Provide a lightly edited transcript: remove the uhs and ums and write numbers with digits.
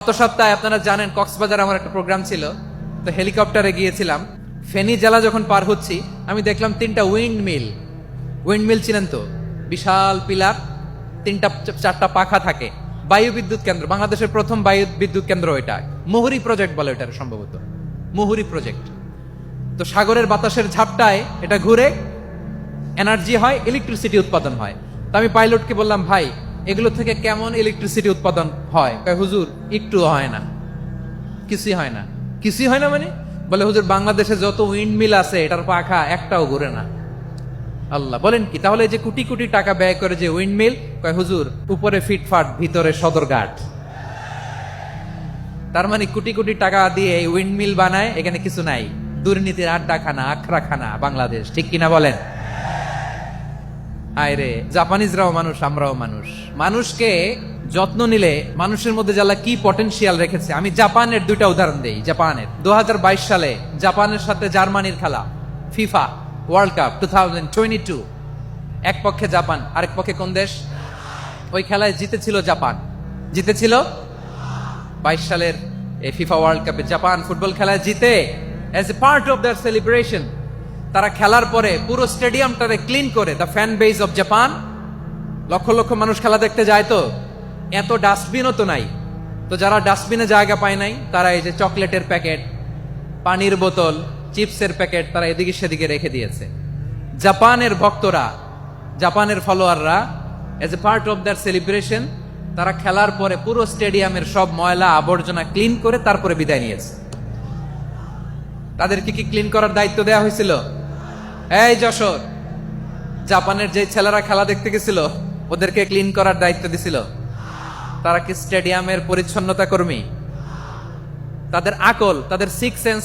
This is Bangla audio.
গত সপ্তাহে আপনারা জানেন কক্সবাজার আমার একটা প্রোগ্রাম ছিল, তো হেলিকপ্টারে গিয়েছিলাম। ফেনী জেলা যখন পার হচ্ছি আমি দেখলাম তিনটা উইন্ড মিল চিনেন তো, বিশাল পিলার, তিনটা চারটা পাখা থাকে, বায়ু বিদ্যুৎ কেন্দ্র, বাংলাদেশের প্রথম বায়ু বিদ্যুৎ কেন্দ্র এটা, মুহুরী প্রজেক্ট বলে এটার, সম্ভবত মুহুরী প্রজেক্ট। তো সাগরের বাতাসের ঝাপটায় এটা ঘুরে এনার্জি হয়, ইলেকট্রিসিটি উৎপাদন হয়। তো আমি পাইলটকে বললাম, ভাই এগুলো থেকে কেমন ইলেকট্রিসিটি উৎপাদন হয়? কয় হুজুর একটু হয় না, কিছুই হয় না। কিছুই হয় না মানে? বলে হুজুর বাংলাদেশে যত উইন্ড মিল আছে এটার পাখা একটাও ঘুরে না। আল্লাহ, বলেন কি? তাহলে যে কোটি কোটি টাকা ব্যয় করে যে উইন্ড মিল, কয় হুজুর উপরে ফিটফাট ভিতরে সদরঘাট। তার মানে কোটি কোটি টাকা দিয়ে এই উইন্ড মিল বানায়, এখানে কিছু নাই। দুর্নীতির আড্ডাখানা, আখড়াখানা বাংলাদেশ, ঠিক কিনা বলেন? হায় রে, জাপানিজরাও মানুষ, আমরাও মানুষ। মানুষকে যত্ন নিলে মানুষের মধ্যে যারা কি পটেনশিয়াল রেখেছে। আমি জাপানের দুইটা উদাহরণ দেই। জাপানের 2022 সালে জাপানের সাথে জার্মানির খেলা, ফিফা ওয়ার্ল্ড কাপ 2022, এক পক্ষে জাপান, আরেক পক্ষে কোন দেশ? ওই খেলায় জিতেছিল জাপান, জিতেছিল 22 সালের এই ফিফা ওয়ার্ল্ড কাপে জাপান ফুটবল খেলায় জিতে। As a part of their celebration তারা খেলার পরে পুরো স্টেডিয়ামটারে ক্লিন করে, the fan base of Japan, lakh lakh মানুষ খেলা দেখতে যায়, তো এত ডাস্টবিনও তো নাই। তো যারা ডাস্টবিনে জায়গা পায় নাই, তারা এই যে চকলেটের প্যাকেট, পানির বোতল, চিপসের প্যাকেট তারা এদিকে সেদিকে রেখে দিয়েছে। জাপানের ভক্তরা, জাপানের ফলোয়াররা, as a part of their celebration তারা খেলার পরে পুরো স্টেডিয়ামের সব ময়লা আবর্জনা ক্লিন করে তারপরে বিদায় নিয়েছে। তাদেরকে কি ক্লিন করার দায়িত্ব দেওয়া হয়েছিল? এই যশোর, জাপানের যে ছেলেরা খেলা দেখতে গেছিল ওদেরকে ক্লিন করার দায়িত্ব দিছিল? তারা কি স্টেডিয়ামের পরিচ্ছন্নতা কর্মী? তাদের আকল, তাদের সিক্স সেন্স